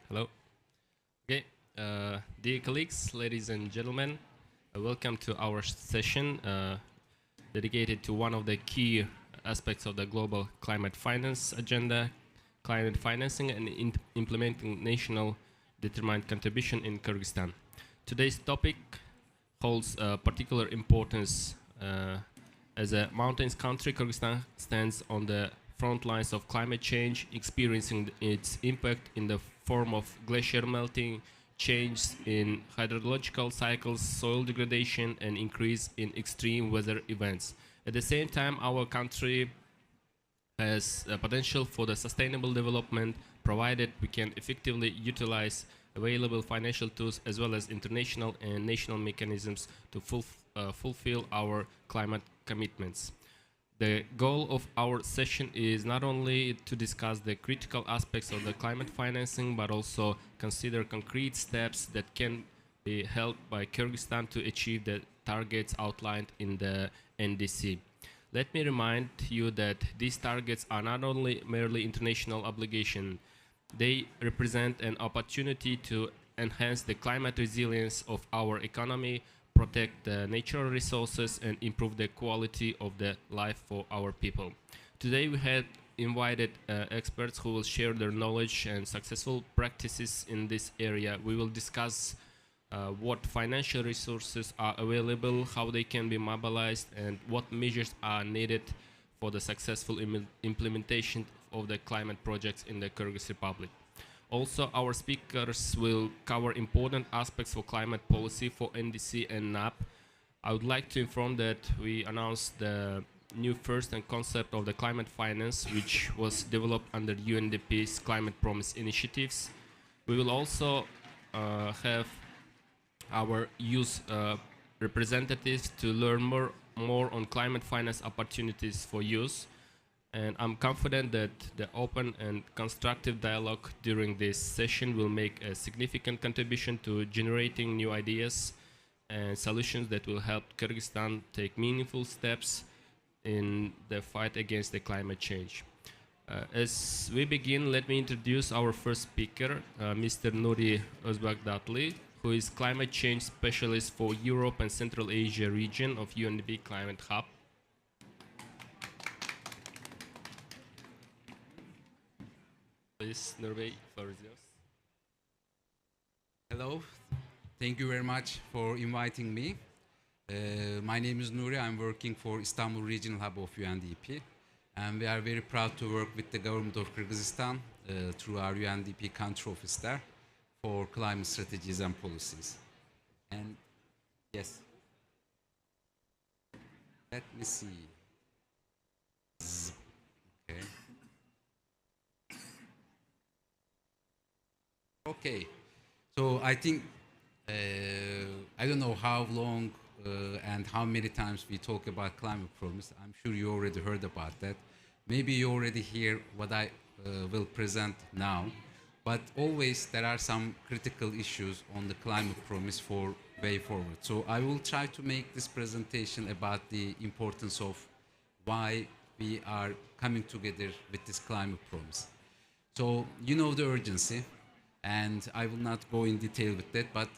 Hello. Okay. Dear colleagues, ladies and gentlemen, welcome to our session dedicated to one of the key aspects of the global climate finance agenda, climate financing and implementing national determined contribution in Kyrgyzstan. Today's topic holds particular importance as a mountainous country. Kyrgyzstan stands on the front lines of climate change, experiencing its impact in the form of glacier melting, change in hydrological cycles, soil degradation, and increase in extreme weather events. At the same time, our country has potential for the sustainable development, provided we can effectively utilize available financial tools as well as international and national mechanisms to fulfill our climate commitments. The goal of our session is not only to discuss the critical aspects of the climate financing, but also consider concrete steps that can be held by Kyrgyzstan to achieve the targets outlined in the NDC. Let me remind you that these targets are not only merely international obligation, they represent an opportunity to enhance the climate resilience of our economy, protect the natural resources, and improve the quality of the life for our people. Today we have invited experts who will share their knowledge and successful practices in this area. We will discuss what financial resources are available, how they can be mobilized, and what measures are needed for the successful implementation of the climate projects in the Kyrgyz Republic. Also, our speakers will cover important aspects for climate policy for NDC and NAP. I would like to inform that we announced the new first and concept of the climate finance, which was developed under UNDP's Climate Promise initiatives. We will also have our youth representatives to learn more on climate finance opportunities for youth. And I'm confident that the open and constructive dialogue during this session will make a significant contribution to generating new ideas and solutions that will help Kyrgyzstan take meaningful steps in the fight against the climate change. As we begin, let me introduce our first speaker, Mr. Nuri Özbakdatli, who is climate change specialist for Europe and Central Asia region of UNDP Climate Hub. Please, Nuri, floor is yours. Hello, thank you very much for inviting me. My name is Nuri. I'm working for Istanbul Regional Hub of UNDP, and we are very proud to work with the government of Kyrgyzstan through our UNDP country office there for climate strategies and policies. And yes, let me see. Okay. Okay, so I think I don't know how long and how many times we talk about climate promise. I'm sure you already heard about that. Maybe you already hear what I will present now, but always there are some critical issues on the climate promise for way forward. So I will try to make this presentation about the importance of why we are coming together with this climate promise. So you know the urgency, and I will not go in detail with that, but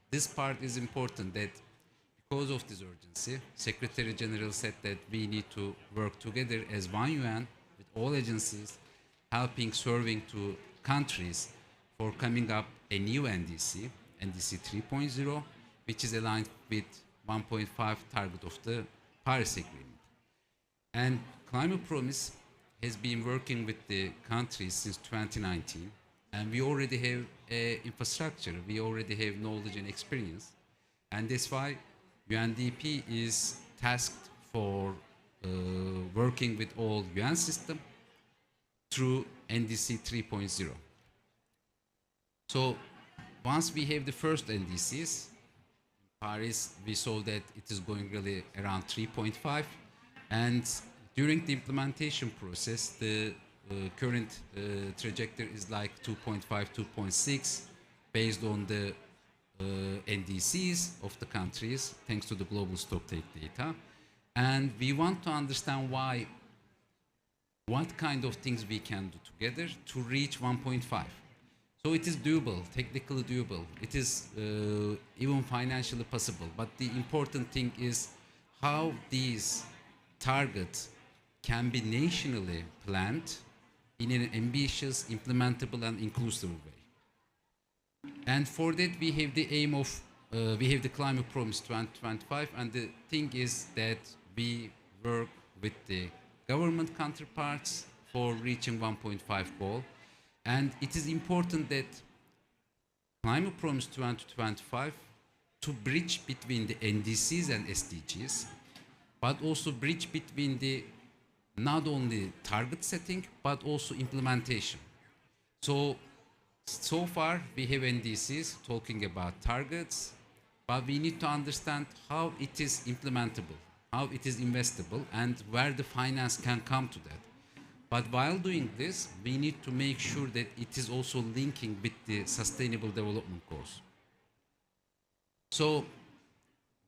this part is important, that because of this urgency, Secretary General said that we need to work together as one UN with all agencies, helping, serving to countries for coming up a new NDC, NDC 3.0, which is aligned with 1.5 target of the Paris Agreement. And Climate Promise has been working with the countries since 2019, and we already have infrastructure, we already have knowledge and experience, and that's why UNDP is tasked for working with all UN system through NDC 3.0. So once we have the first NDCs, in Paris we saw that it is going really around 3.5, and during the implementation process, the current trajectory is like 2.5, 2.6, based on the NDCs of the countries, thanks to the global stocktake data. And we want to understand why what kind of things we can do together to reach 1.5. So it is doable, technically doable. It is even financially possible. But the important thing is how these targets can be nationally planned in an ambitious, implementable, and inclusive way. And for that, we have the aim of, we have the Climate Promise 2025, and the thing is that we work with the government counterparts for reaching 1.5 goal. And it is important that Climate Promise 2025 to bridge between the NDCs and SDGs, but also bridge between the not only target setting, but also implementation. So far we have NDCs talking about targets, but we need to understand how it is implementable, how it is investable, and where the finance can come to that. But while doing this, we need to make sure that it is also linking with the Sustainable Development Goals. So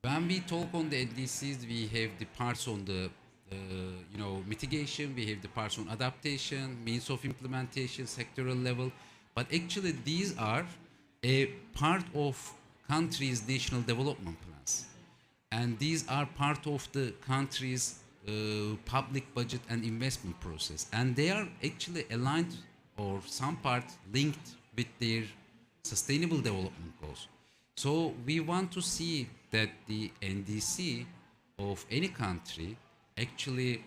when we talk on the NDCs, we have the parts on the mitigation, we have the parts on adaptation, means of implementation, sectoral level. But actually, these are a part of countries' national development plans, and these are part of the country's public budget and investment process, and they are actually aligned or some part linked with their sustainable development goals. So we want to see that the NDC of any country actually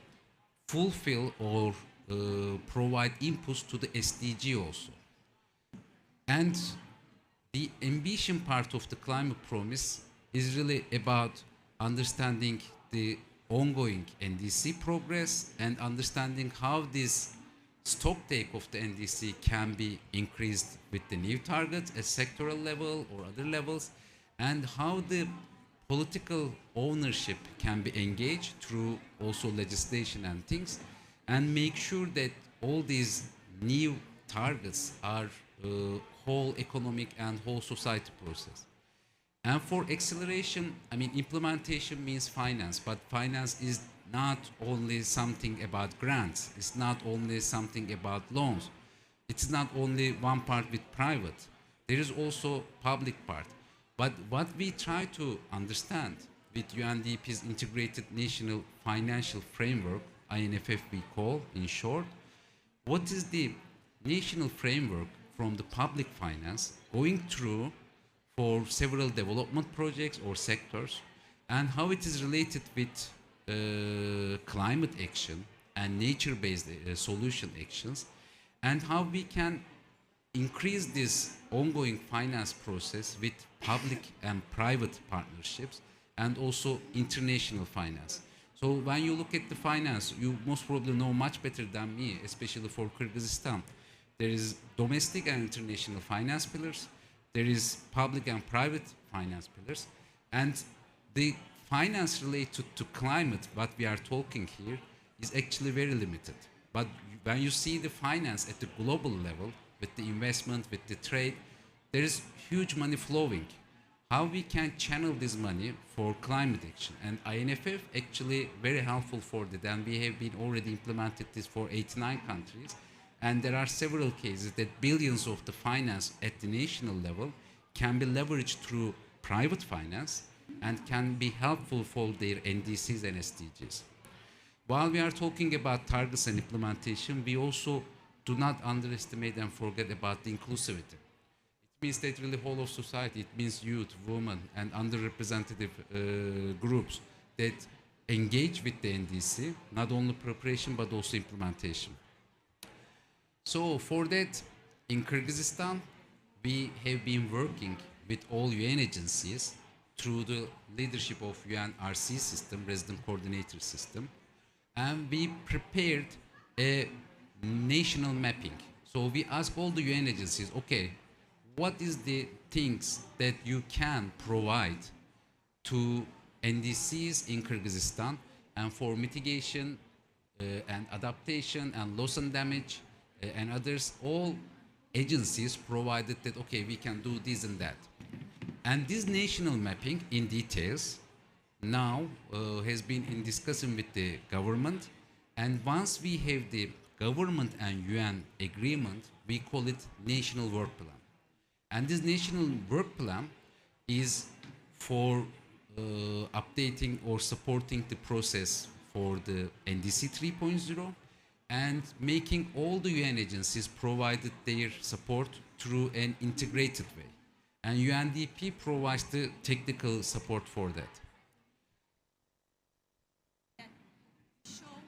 fulfill or provide inputs to the SDG also. And the ambition part of the climate promise is really about understanding the ongoing NDC progress and understanding how this stock take of the NDC can be increased with the new targets at sectoral level or other levels, and how the political ownership can be engaged through also legislation and things, and make sure that all these new targets are whole economic and whole society process. And for acceleration, I mean, implementation means finance, but finance is not only something about grants. It's not only something about loans. It's not only one part with private. There is also public part. But what we try to understand with UNDP's Integrated National Financial Framework, INFF we call in short, what is the national framework from the public finance going through for several development projects or sectors, and how it is related with climate action and nature-based solution actions, and how we can increase this ongoing finance process with public and private partnerships and also international finance. So when you look at the finance, you most probably know much better than me, especially for Kyrgyzstan. There is domestic and international finance pillars. There is public and private finance pillars. And the finance related to climate, what we are talking here, is actually very limited. But when you see the finance at the global level, with the investment, with the trade, there is huge money flowing. How we can channel this money for climate action? And INFF actually very helpful for that, and we have been already implemented this for 89 countries. And there are several cases that billions of the finance at the national level can be leveraged through private finance and can be helpful for their NDCs and SDGs. While we are talking about targets and implementation, we also do not underestimate and forget about the inclusivity. It means that really whole of society, it means youth, women, and underrepresented groups that engage with the NDC, not only preparation but also implementation. So for that, in Kyrgyzstan, we have been working with all UN agencies through the leadership of UNRC system, resident coordinator system, and we prepared a national mapping. So we asked all the UN agencies, okay, what is the things that you can provide to NDCs in Kyrgyzstan, and for mitigation and adaptation and loss and damage and others, all agencies provided that, okay, we can do this and that. And this national mapping in details now has been in discussion with the government. And once we have the government and UN agreement, we call it National Work Plan. And this National Work Plan is for updating or supporting the process for the NDC 3.0 and making all the UN agencies provided their support through an integrated way. And UNDP provides the technical support for that. Show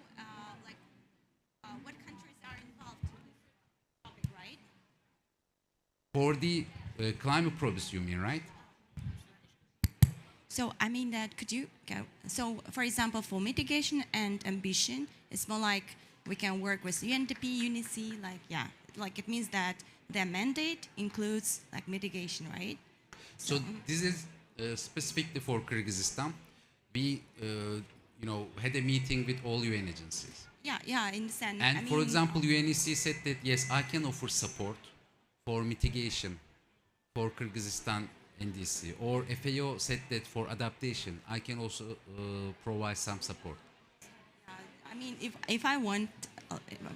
what countries are involved in this topic, right? For the climate promise, you mean, right? So I mean that could you go? So for example, for mitigation and ambition, it's more like we can work with UNDP, UNICE, like it means that their mandate includes like mitigation, right? So this is specifically for Kyrgyzstan. We, had a meeting with all UN agencies. Yeah, I understand. And I for mean, example, UNEC said that yes, I can offer support for mitigation for Kyrgyzstan NDC, or FAO said that for adaptation, I can also provide some support. I mean, if I want,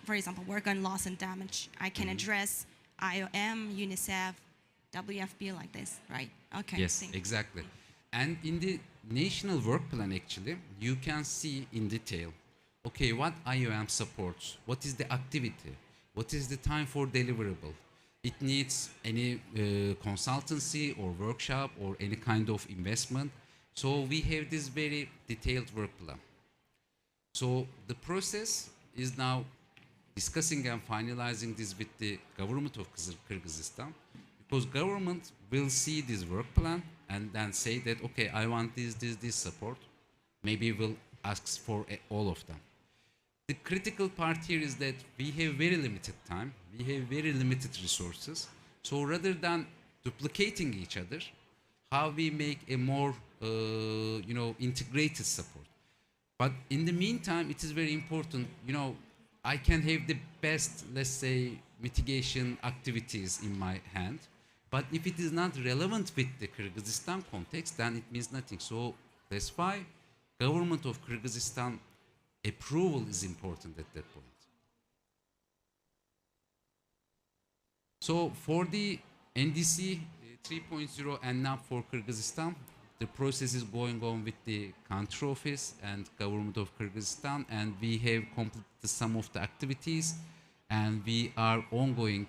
for example, work on loss and damage, I can address IOM, UNICEF, WFP like this, right? Okay. Yes, thank you. exactly. And in the national work plan, actually, you can see in detail, okay, what IOM supports, what is the activity, what is the time for deliverable. It needs any consultancy or workshop or any kind of investment. So we have this very detailed work plan. So the process is now discussing and finalizing this with the government of Kyrgyzstan, because government will see this work plan and then say that, okay, I want this support. Maybe we'll ask for all of them. The critical part here is that we have very limited time, we have very limited resources. So rather than duplicating each other, how we make a more, integrated support. But in the meantime, it is very important, I can have the best, let's say, mitigation activities in my hand. But if it is not relevant with the Kyrgyzstan context, then it means nothing. So that's why government of Kyrgyzstan approval is important at that point. So for the NDC 3.0 and now for Kyrgyzstan, the process is going on with the country office and government of Kyrgyzstan, and we have completed some of the activities, and we are ongoing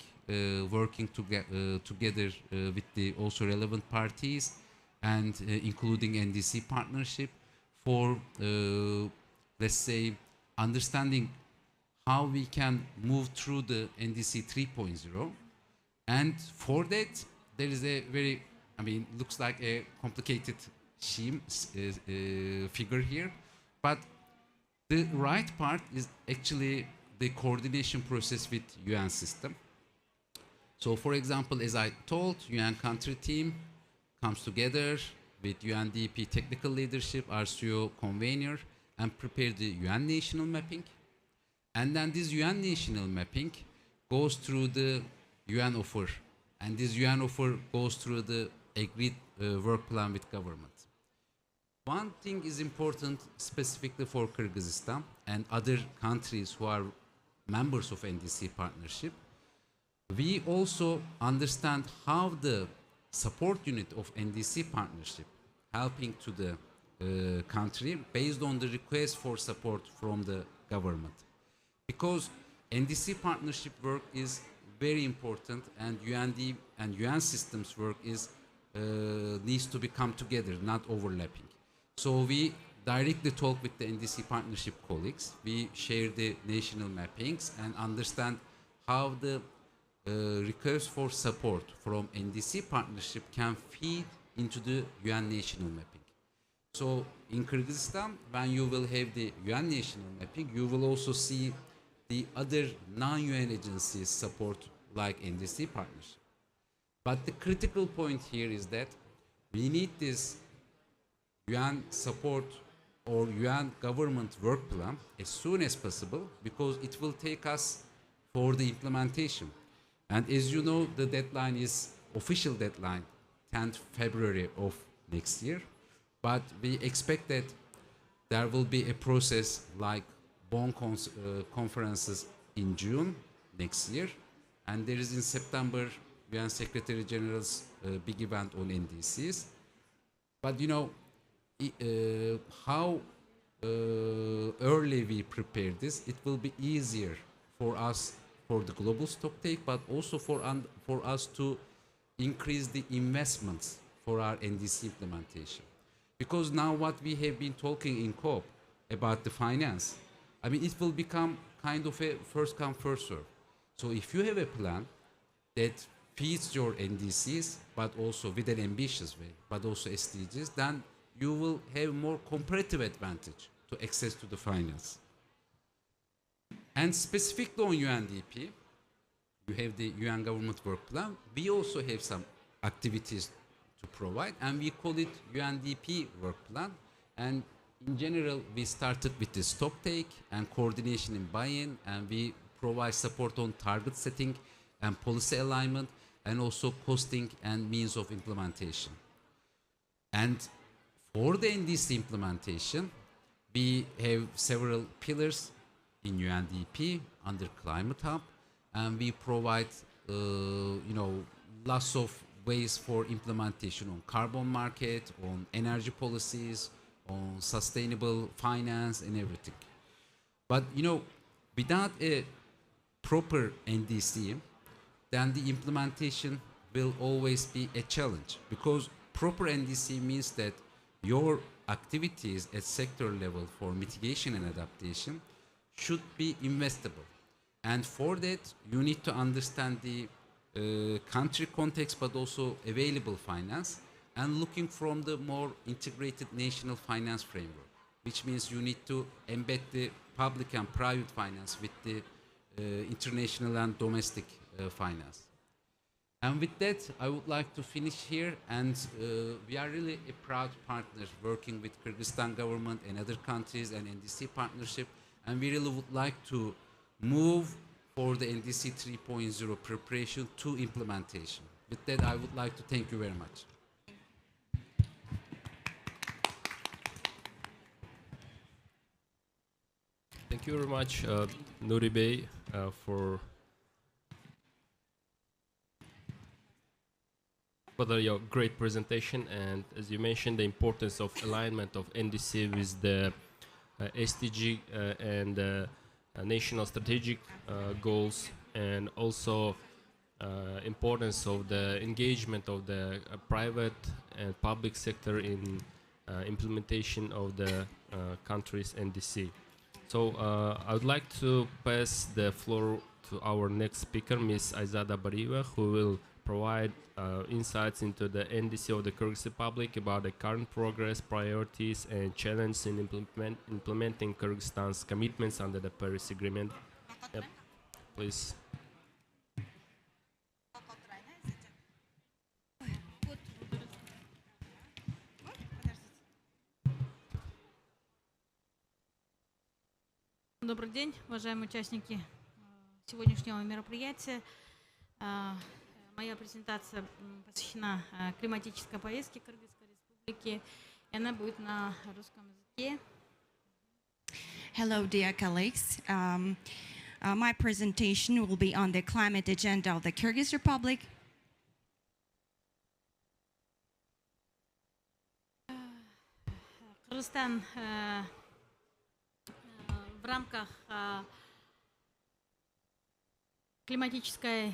working together with the also relevant parties and including NDC partnership for let's say understanding how we can move through the NDC 3.0. And for that there is a very, looks like a complicated figure here, but the right part is actually the coordination process with UN system. So for example, as I told, UN country team comes together with UNDP technical leadership, RCO convener, and prepare the UN national mapping. And then this UN national mapping goes through the UN offer, and this UN offer goes through the agreed work plan with government. One thing is important specifically for Kyrgyzstan and other countries who are members of NDC partnership. We also understand how the support unit of NDC partnership helping to the country based on the request for support from the government. Because NDC partnership work is very important, and UND and UN systems work is needs to become together, not overlapping. So we directly talk with the NDC partnership colleagues. We share the national mappings and understand how the request for support from NDC partnership can feed into the UN national mapping. So in Kyrgyzstan, when you will have the UN national mapping, you will also see the other non-UN agencies support like NDC partnership. But the critical point here is that we need this UN support or UN government work plan as soon as possible, because it will take us for the implementation. And as you know, the deadline is official deadline 10th February of next year. But we expect that there will be a process like Bonn conferences in June next year, and there is in September UN Secretary General's big event on NDCs. But you know how early we prepare this, it will be easier for us for the global stocktake, but also for us to increase the investments for our NDC implementation. Because now what we have been talking in COP about the finance, I mean, it will become kind of a first come, first serve. So if you have a plan that feeds your NDCs, but also with an ambitious way, but also SDGs, then you will have more comparative advantage to access to the finance. And specifically on UNDP, you have the UN Government Work Plan. We also have some activities to provide, and we call it UNDP Work Plan. And in general, we started with the stocktake and coordination and buy-in, and we provide support on target setting and policy alignment, and also costing and means of implementation. And for the NDC implementation, we have several pillars in UNDP under Climate Hub, and we provide, lots of ways for implementation on carbon market, on energy policies, on sustainable finance and everything. But without a proper NDC, then the implementation will always be a challenge, because proper NDC means that your activities at sector level for mitigation and adaptation should be investable. And for that, you need to understand the country context, but also available finance, and looking from the more integrated national finance framework, which means you need to embed the public and private finance with the international and domestic finance. And with that, I would like to finish here, and we are really a proud partner working with Kyrgyzstan government and other countries and NDC partnership, and we really would like to move for the NDC 3.0 preparation to implementation. With that, I would like to thank you very much. Thank you very much, Nuri Bey, for your great presentation. And as you mentioned, the importance of alignment of NDC with the SDG and national strategic goals, and also importance of the engagement of the private and public sector in implementation of the country's NDC. So I would like to pass the floor to our next speaker, Ms. Aizada Barieva, who will provide insights into the NDC of the Kyrgyz Republic, about the current progress, priorities, and challenges in implementing Kyrgyzstan's commitments under the Paris Agreement. Yep. Please. Добрый день, уважаемые участники сегодняшнего мероприятия. Моя презентация посвящена климатической повестке Кыргызской Республики, и она будет на русском языке. Hello, dear colleagues. My presentation will be on the climate agenda of the Kyrgyz Republic. Кыргызстан в рамках климатической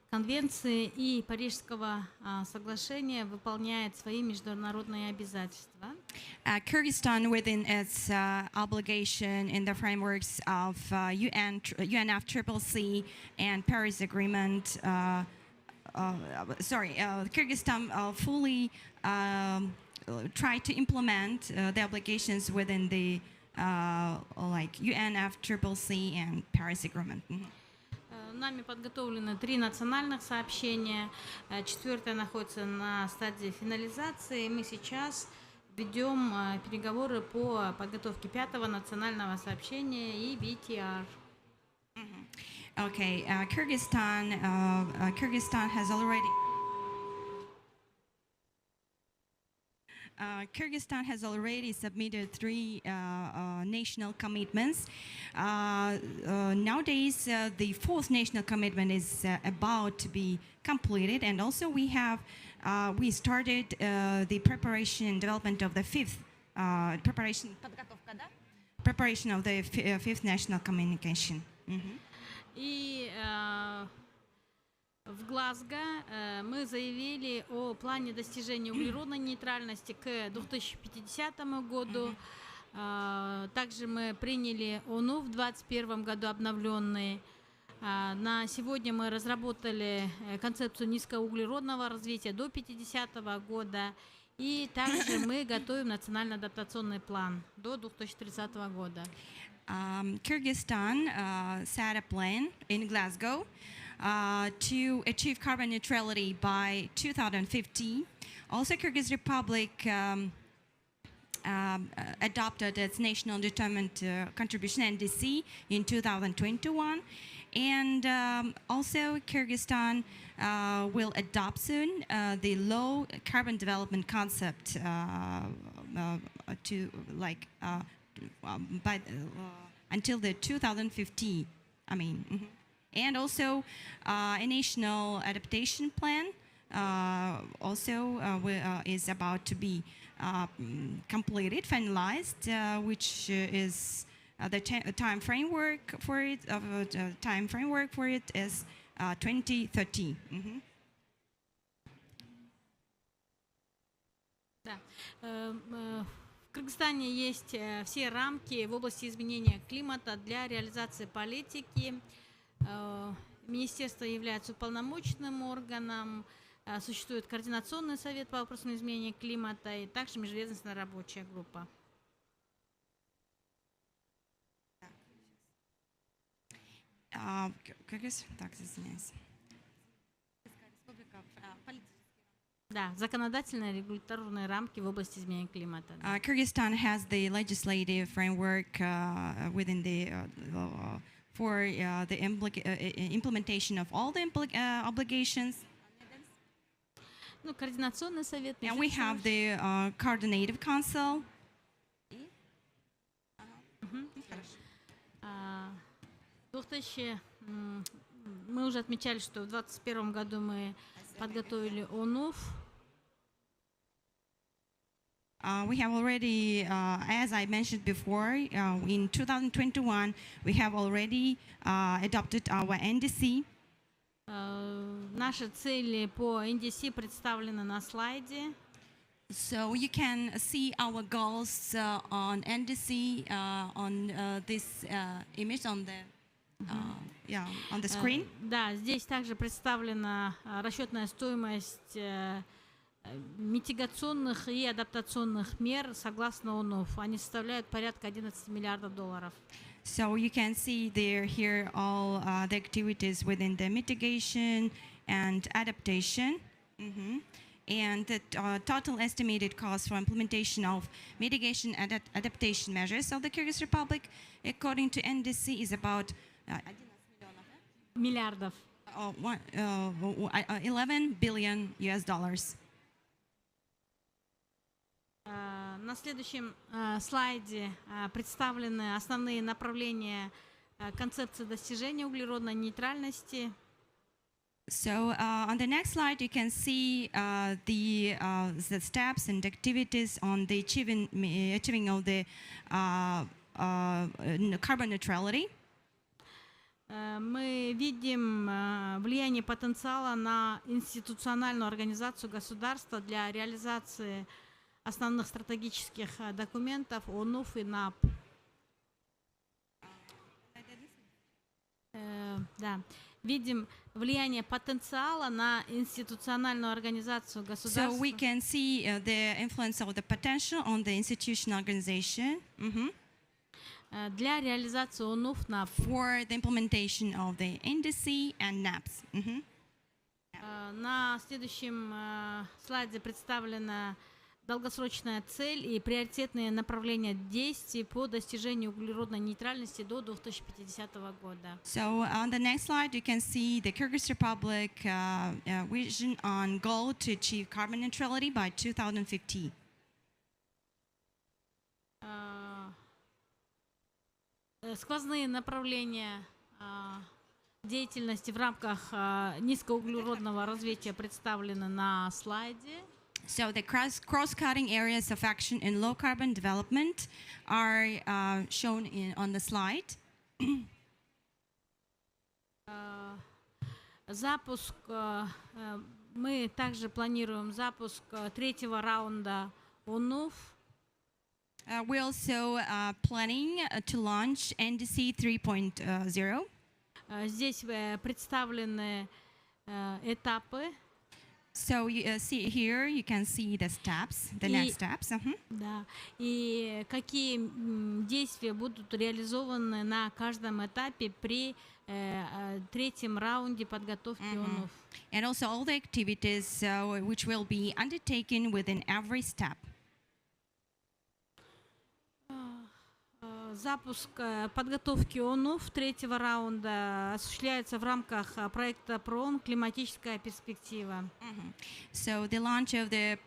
конвенции и Парижского соглашения выполняет свои международные обязательства. Kyrgyzstan, within its obligation in the frameworks of UNFCCC and Paris Agreement, Kyrgyzstan fully try to implement the obligations within the UNFCCC and Paris Agreement. Нами подготовлены 3 национальных сообщения, 4-е находится на стадии финализации. Мы сейчас ведем переговоры по подготовке 5-го национального сообщения и VTR. Okay, Kyrgyzstan has already Kyrgyzstan has already submitted 3 national commitments. Nowadays, the 4th national commitment is about to be completed, and also we started the preparation and development of the 5th preparation of the 5th national communication. И в Глазго мы заявили о плане достижения углеродной нейтральности к 2050 году. Также мы приняли ОНУ в 2021 году обновленный. На сегодня мы разработали концепцию низкоуглеродного развития до 50 года. И также мы готовим национальный адаптационный план до 2030 года. Kyrgyzstan set a plan in Glasgow to achieve carbon neutrality by 2050. Also, Kyrgyz Republic adopted its national determined contribution NDC in 2021, and also Kyrgyzstan will adopt soon the low carbon development concept until the 2050. And also a national adaptation plan is about to be completed, finalized, which is the time framework for it. Is 2030. Да. В Кыргызстане есть все рамки в области изменения климата для реализации политики. Министерство является уполномоченным органом, существует координационный совет по вопросам изменения климата и также межведомственная рабочая группа. Да, законодательные регуляторные рамки в области изменения климата. Kyrgyzstan has the legislative framework within the for the implementation of all the obligations. Ну, координационный совет. And we have the coordinative council. Мы уже отмечали, что в 2021 году мы подготовили ОНУФ. We have already, as I mentioned before, in 2021, we have already adopted our NDC. Наши цели по NDC представлены на слайде. So you can see our goals on NDC on this image on the on the screen. Да, здесь также представлена расчетная стоимость митигационных и адаптационных мер согласно ОНУФ. Они составляют порядка $11 миллиардов. So you can see here all the activities within the mitigation and adaptation. And the total estimated cost for implementation of mitigation and adaptation measures of the Kyrgyz Republic, according to NDC, is about миллиардов. 11 billion US dollars. На следующем слайде представлены основные направления концепции достижения углеродной нейтральности. So on the next slide, you can see the steps and activities on the achieving of the carbon neutrality. Мы видим влияние потенциала на институциональную организацию государства для реализации основных стратегических документов ОНУФ и НАП. Да. Видим влияние потенциала на институциональную организацию государства. So we can see the influence of the potential on the institutional organization для реализации ОНУФ НАП. For the implementation of the NDC and NAPs. На следующем слайде представлена долгосрочная цель и приоритетные направления действий по достижению углеродной нейтральности до 2050 года. So on the next slide, you can see the Kyrgyz Republic vision on goal to achieve carbon neutrality by 2050. Сквозные направления деятельности в рамках низкоуглеродного развития представлены на слайде. So the cross-cutting areas of action in low-carbon development are shown on the slide. Запуск, мы также планируем запуск третьего раунда ОНУФ. We're also planning to launch NDC 3.0. Здесь представлены этапы. So you see here, you can see the steps, the next steps. Да, и какие действия будут реализованы на каждом этапе при третьем раунде подготовки ОНУФ. And also all the activities which will be undertaken within every step. Запуск подготовки ОНУФ третьего раунда осуществляется в рамках проекта ПРОН «Климатическая перспектива». So the launch of the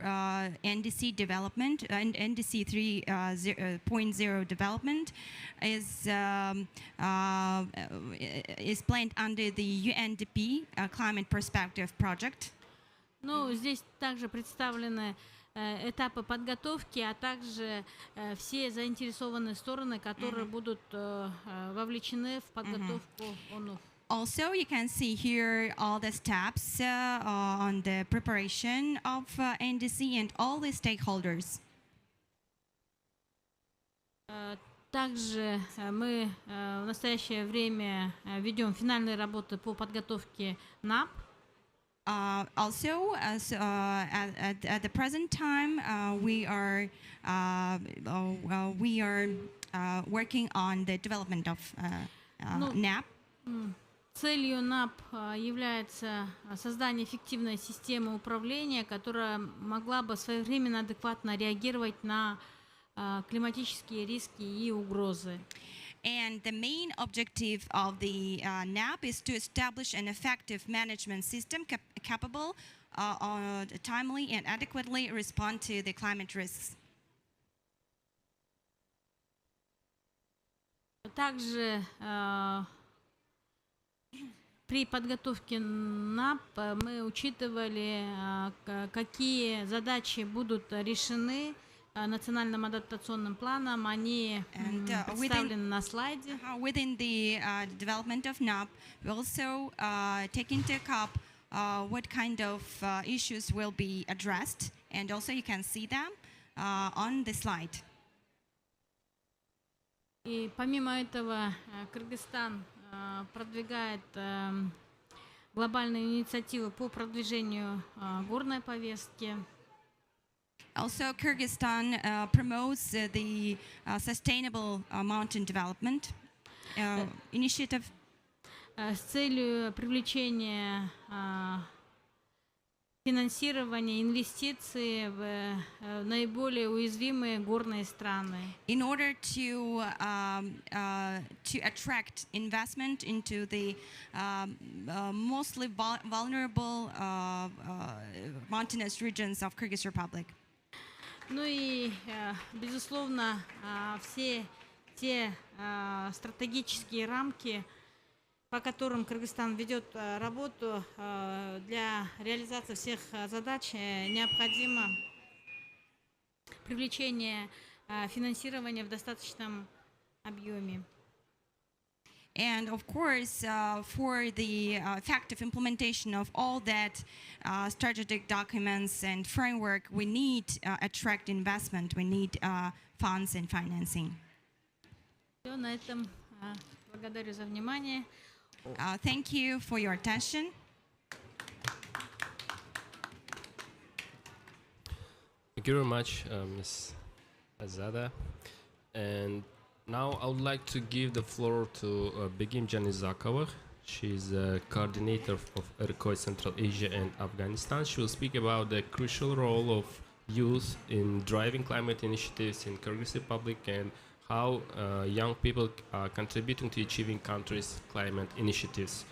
NDC development and NDC 3.0 development is planned under the UNDP Climate Perspective Project. Ну, здесь также представлены этапы подготовки, а также все заинтересованные стороны, которые будут вовлечены в подготовку ОНУФ. Also, you can see here all the steps on the preparation of NDC and all the stakeholders. Также мы в настоящее время ведем финальные работы по подготовке НАП. Also, at the present time, we are working on the development of NAP. Целью НАП является создание эффективной системы управления, которая могла бы своевременно, адекватно реагировать на климатические риски и угрозы. And the main objective of the NAP is to establish an effective management system capable of timely and adequately respond to the climate risks. Также при подготовке НАП мы учитывали, какие задачи будут решены национальным адаптационным планом. Они представлены на слайде. Within the development of NAP, we also take into account what kind of issues will be addressed, and also you can see them on the slide. И помимо этого, Кыргызстан продвигает глобальные инициативы по продвижению горной повестки. Also, Kyrgyzstan promotes the sustainable mountain development initiative. С целью привлечения финансирования, инвестиций в наиболее уязвимые горные страны. In order to attract investment into the mostly vulnerable mountainous regions of Kyrgyz Republic. Ну и, безусловно, все те стратегические рамки, по которым Кыргызстан ведет работу, для реализации всех задач необходимо привлечение финансирования в достаточном объеме. And of course, for the effective implementation of all that strategic documents and framework, we need attract investment. We need funds and financing. Все, на этом благодарю за внимание. Thank you for your attention. Thank you very much, Ms. Azada. And now I would like to give the floor to Begim Janizakova. She's a coordinator of ERCOI Central Asia and Afghanistan. She will speak about the crucial role of youth in driving climate initiatives in Kyrgyz Republic and how young people are contributing to achieving countries' climate initiatives.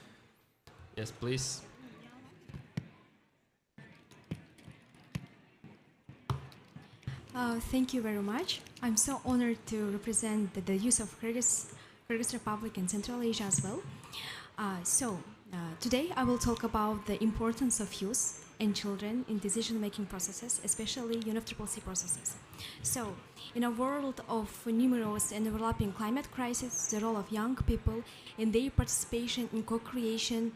Yes, please. Thank you very much. I'm so honored to represent the youth of Kyrgyz Kyrgyz Republic and Central Asia as well. Today I will talk about the importance of youth and children in decision-making processes, especially UNFCCC processes. So, in a world of numerous and overlapping climate crises, the role of young people and their participation in co-creation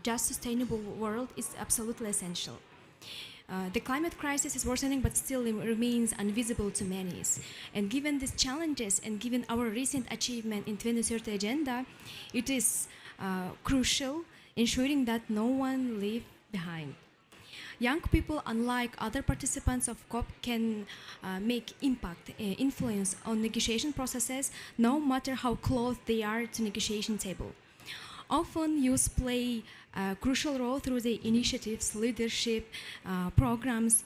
just sustainable world is absolutely essential. The climate crisis is worsening but still remains invisible to many. And given these challenges and given our recent achievement in 2030 agenda, it is crucial ensuring that no one leaves behind. Young people, unlike other participants of COP, can make impact, influence on negotiation processes, no matter how close they are to negotiation table. Often youth play a crucial role through the initiatives, leadership, programs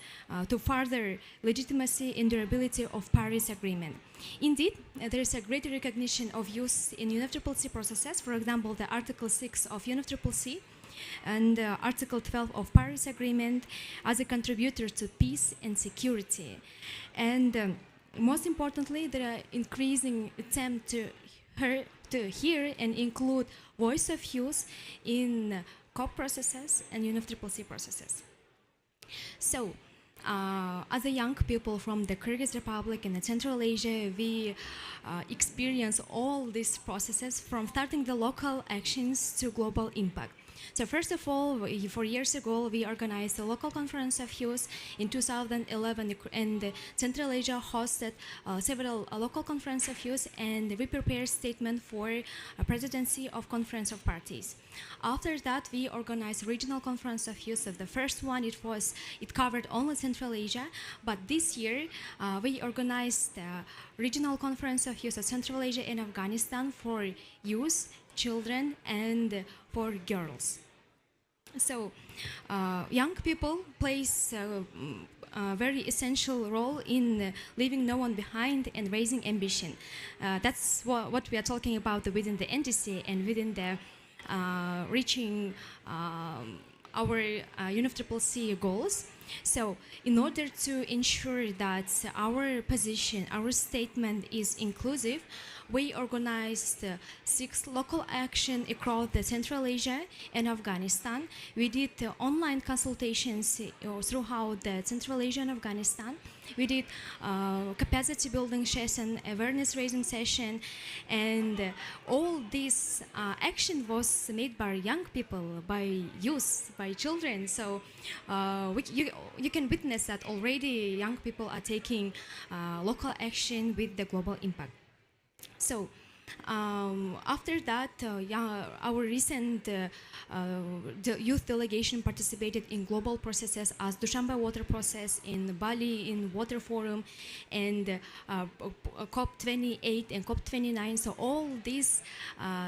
to further legitimacy and durability of Paris Agreement. Indeed, there is a greater recognition of youth in UNFCCC processes, for example, the Article 6 of UNFCCC and Article 12 of Paris Agreement as a contributor to peace and security. And most importantly, there are increasing attempts to hear and include voice of youth in COP processes and UNFCCC processes. So, as a young people from the Kyrgyz Republic and Central Asia, we experience all these processes from starting the local actions to global impact. So first of all, 4 years ago, we organized a local conference of youth in 2011, and Central Asia hosted several local conference of youth, and we prepared a statement for a presidency of Conference of Parties. After that, we organized regional conference of youth. So the first one, it covered only Central Asia, but this year we organized a regional conference of youth of Central Asia and Afghanistan for youth, children, and for girls. So young people plays a very essential role in leaving no one behind and raising ambition. That's what we are talking about within the NDC and within the reaching our UNFCCC goals. So in order to ensure that our position, our statement is inclusive, we organized 6 local action across the Central Asia and Afghanistan. We did online consultations throughout the Central Asia and Afghanistan. We did capacity building session, awareness raising session, and all this action was made by young people, by youth, by children. So you can witness that already young people are taking local action with the global impact. So after that, our recent youth delegation participated in global processes as Dushanbe Water Process, in Bali in Water Forum, and COP28 and COP29. So all these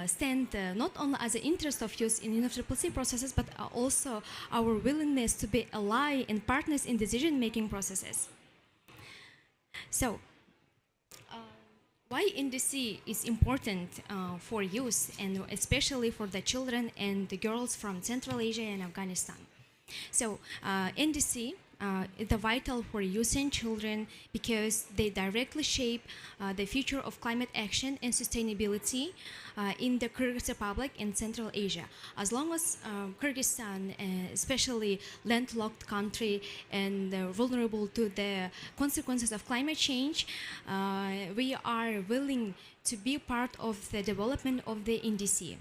stand not only as an interest of youth in UNFCCC processes, but also our willingness to be ally and partners in decision-making processes. So, why NDC is important for youth, and especially for the children and the girls from Central Asia and Afghanistan? So NDC is vital for youth and children because they directly shape the future of climate action and sustainability in the Kyrgyz Republic and Central Asia. As long as Kyrgyzstan, especially landlocked country and vulnerable to the consequences of climate change, we are willing to be part of the development of the NDC.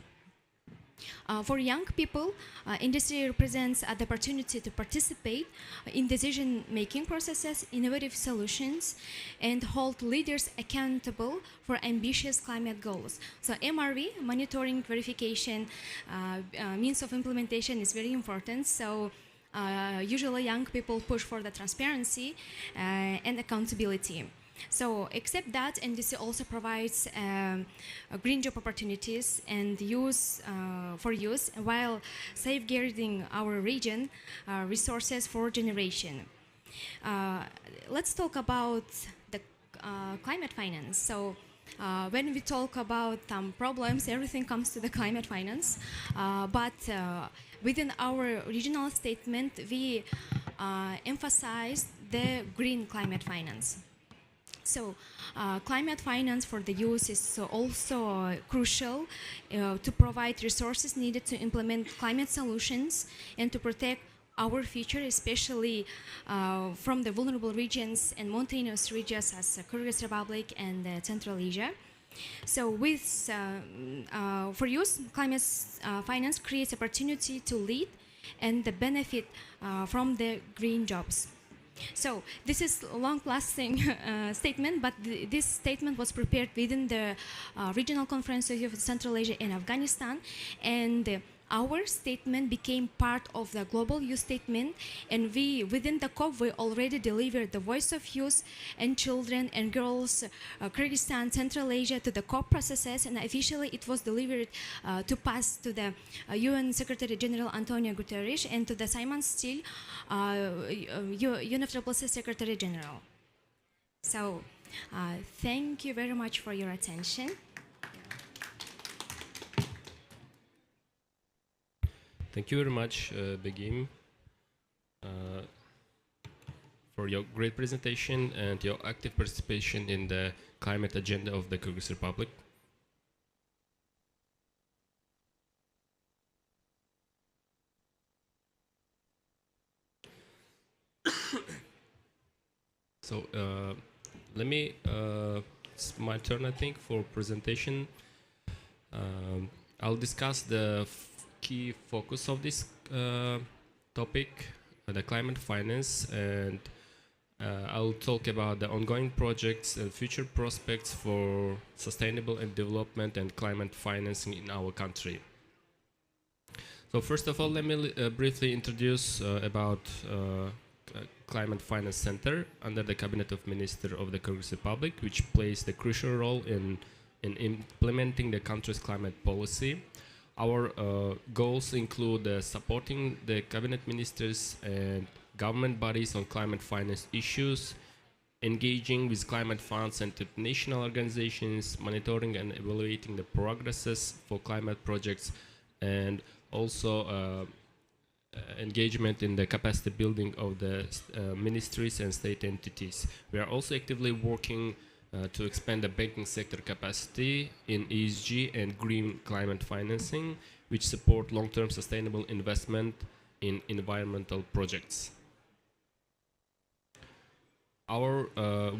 For young people, industry represents the opportunity to participate in decision-making processes, innovative solutions, and hold leaders accountable for ambitious climate goals. So MRV, monitoring, verification, means of implementation is very important. So usually young people push for the transparency and accountability. So, except that, NDC also provides green job opportunities and for use, while safeguarding our region resources for generation. Let's talk about the climate finance. So, when we talk about problems, everything comes to the climate finance. But within our regional statement, we emphasize the green climate finance. So, climate finance for the youth is also crucial to provide resources needed to implement climate solutions and to protect our future, especially from the vulnerable regions and mountainous regions as Kyrgyz Republic and Central Asia. So, for youth, climate finance creates opportunity to lead and the benefit from the green jobs. So this is a long-lasting statement, but this statement was prepared within the regional conference of Central Asia and Afghanistan, and our statement became part of the global youth statement, and within the COP we already delivered the voice of youth and children and girls, Kyrgyzstan, Central Asia to the COP processes, and officially it was delivered to pass to the UN Secretary General Antonio Guterres and to the Simon Steele, UNFCCC Secretary General. So thank you very much for your attention. Thank you very much, Begim, for your great presentation and your active participation in the climate agenda of the Kyrgyz Republic. So let me, it's my turn I think for presentation. I'll discuss the key focus of this topic, the climate finance, and I'll talk about the ongoing projects and future prospects for sustainable and development and climate financing in our country. So first of all, let me briefly introduce about Climate Finance Center under the Cabinet of Ministers of the Kyrgyz Republic, which plays the crucial role in implementing the country's climate policy. Our goals include supporting the cabinet ministers and government bodies on climate finance issues, engaging with climate funds and international organizations, monitoring and evaluating the progresses for climate projects, and also engagement in the capacity building of the ministries and state entities. We are also actively working to expand the banking sector capacity in ESG and green climate financing, which support long-term sustainable investment in environmental projects. Our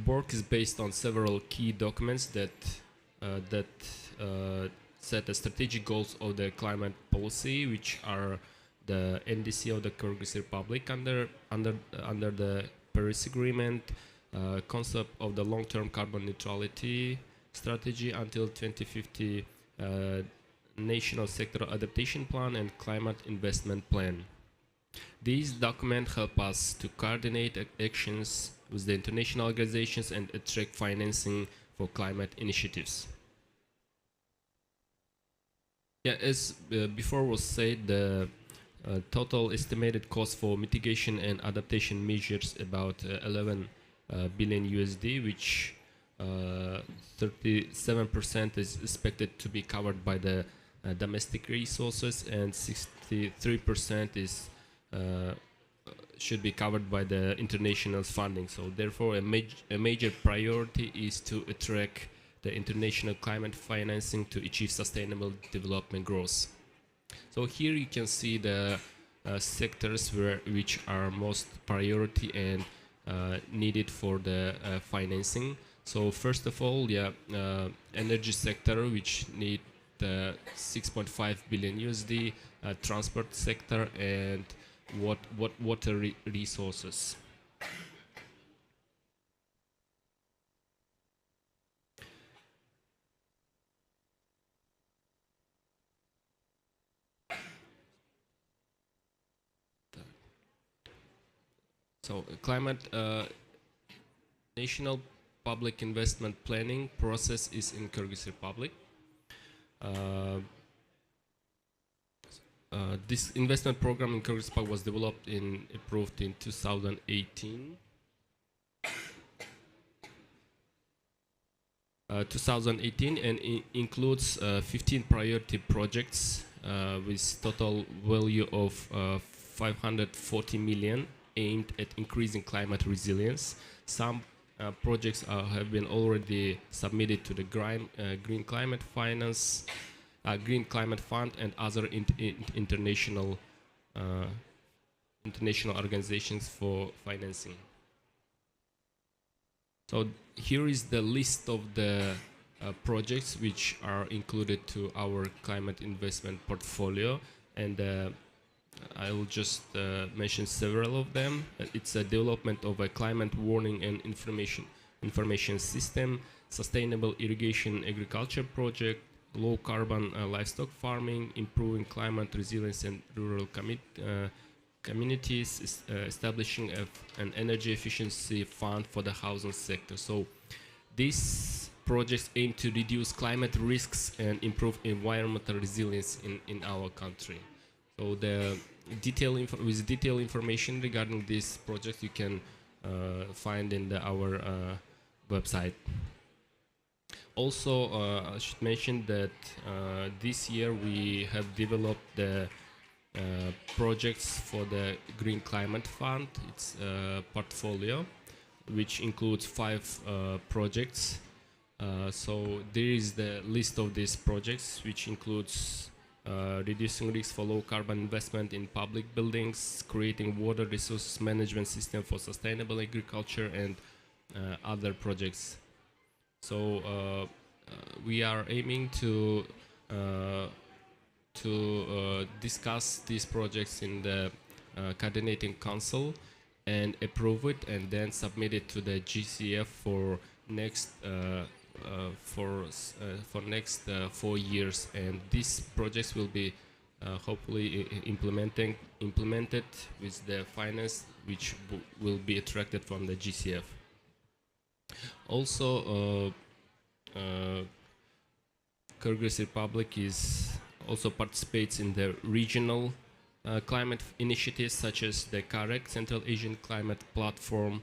work is based on several key documents that set the strategic goals of the climate policy, which are the NDC of the Kyrgyz Republic under the Paris Agreement, concept of the long-term carbon neutrality strategy until 2050, national sector adaptation plan, and climate investment plan. These documents help us to coordinate actions with the international organizations and attract financing for climate initiatives. Yeah, as before was said, the total estimated cost for mitigation and adaptation measures about 11 billion USD, which 37% is expected to be covered by the domestic resources, and 63% is should be covered by the international funding. So therefore, a major priority is to attract the international climate financing to achieve sustainable development growth. So here you can see the sectors which are most priority and needed for the financing. So first of all, energy sector, which need 6.5 billion USD, transport sector, and water resources. So climate national public investment planning process is in Kyrgyz Republic. This investment program in Kyrgyz Republic was developed and approved in 2018. 2018 and includes 15 priority projects with total value of 540 million aimed at increasing climate resilience. Some projects have been already submitted to the Green Climate Finance, Green Climate Fund, and other international organizations for financing. So here is the list of the projects which are included to our climate investment portfolio, and I will just mention several of them. It's a development of a climate warning and information system, sustainable irrigation agriculture project, low carbon livestock farming, improving climate resilience and rural communities, establishing an energy efficiency fund for the housing sector. So these projects aim to reduce climate risks and improve environmental resilience in our country. So the detailed information regarding this project you can find in our website. Also, I should mention that this year we have developed the projects for the Green Climate Fund. It's a portfolio which includes 5 projects. So there is the list of these projects, which includes reducing risks for low carbon investment in public buildings, creating water resources management system for sustainable agriculture, and other projects. So we are aiming to discuss these projects in the coordinating council and approve it, and then submit it to the GCF for next 4 years. And these projects will be hopefully implemented with the finance which will be attracted from the GCF. Also, Kyrgyz Republic also participates in the regional climate initiatives such as the CAREC, Central Asian Climate Platform,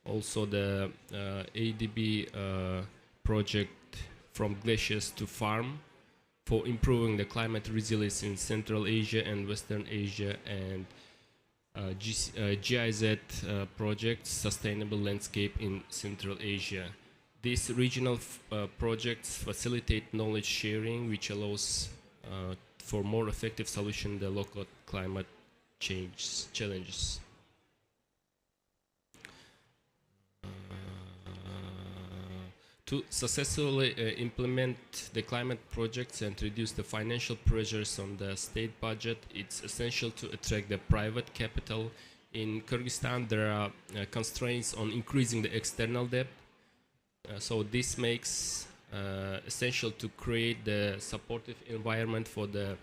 also the ADB project From Glaciers to Farm for improving the climate resilience in Central Asia and Western Asia, and GIZ project Sustainable Landscape in Central Asia. These regional projects facilitate knowledge sharing, which allows for more effective solution to the local climate change challenges. To successfully implement the climate projects and reduce the financial pressures on the state budget, it's essential to attract the private capital. In Kyrgyzstan, there are constraints on increasing the external debt. So this makes essential to create the supportive environment for the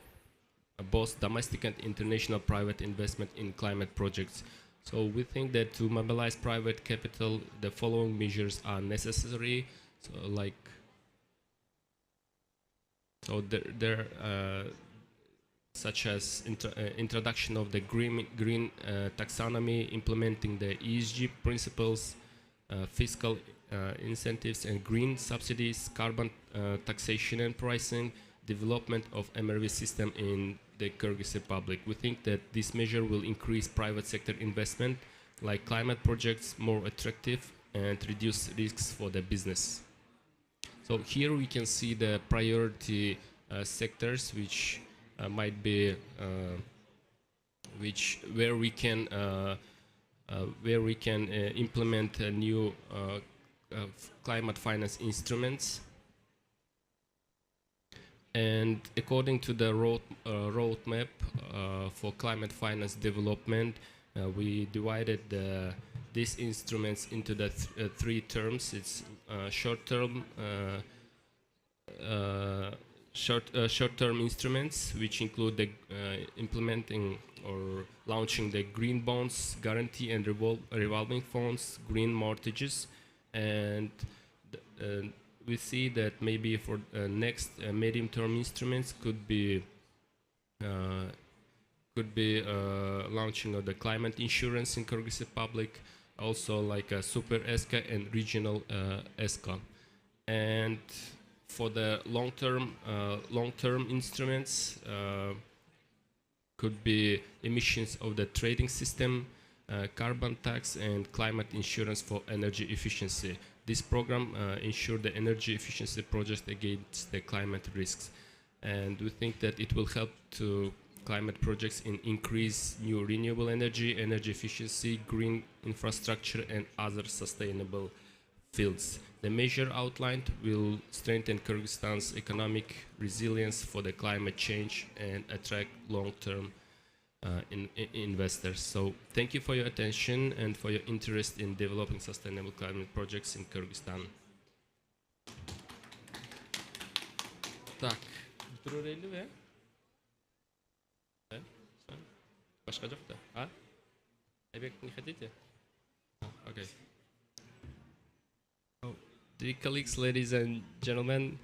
both domestic and international private investment in climate projects. So we think that to mobilize private capital, the following measures are necessary. So there such as introduction of the green taxonomy, implementing the ESG principles, fiscal incentives and green subsidies, carbon taxation and pricing, development of MRV system in the Kyrgyz Republic. We think that this measure will increase private sector investment, like climate projects, more attractive and reduce risks for the business. So here we can see the priority sectors which might be where we can implement new climate finance instruments. And according to the roadmap for climate finance development, we divided these instruments into the 3 terms. It's short-term instruments, which include the implementing or launching the green bonds, guarantee and revolving funds, green mortgages, and we see that maybe for next medium-term instruments could be launching of the climate insurance in Kyrgyz Republic, also like a super ESCA and regional ESCA. And for the long-term instruments could be emissions of the trading system, carbon tax and climate insurance for energy efficiency. This program ensures the energy efficiency project against the climate risks, and we think that it will help to climate projects in increase new renewable energy, energy efficiency, green infrastructure, and other sustainable fields. The measure outlined will strengthen Kyrgyzstan's economic resilience for the climate change and attract long-term investors. So thank you for your attention and for your interest in developing sustainable climate projects in Kyrgyzstan. Так, durureli ve başka yok da. Ha? Ebek ne hadite? Okay. So, dear colleagues, ladies and gentlemen,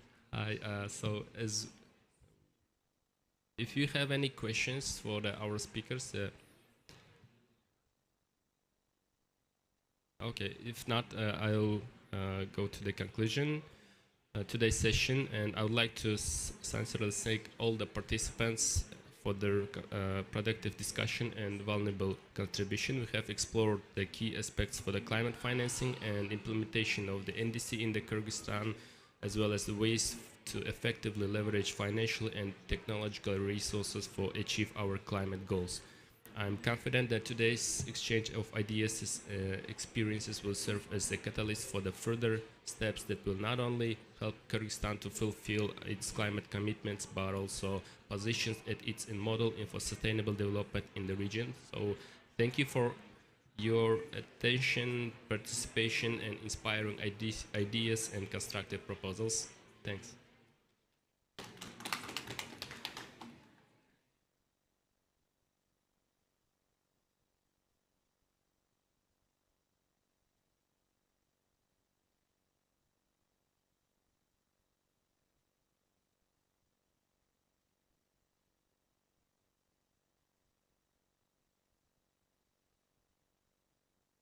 so as if you have any questions for our speakers, okay. If not, I'll go to the conclusion today's session, and I would like to sincerely thank all the participants for their productive discussion and valuable contribution. We have explored the key aspects for the climate financing and implementation of the NDC in the Kyrgyzstan, as well as the ways to effectively leverage financial and technological resources for achieve our climate goals. I'm confident that today's exchange of ideas experiences will serve as a catalyst for the further steps that will not only help Kyrgyzstan to fulfill its climate commitments, but also positions its model for sustainable development in the region. So thank you for your attention, participation, and inspiring ideas and constructive proposals. Thanks.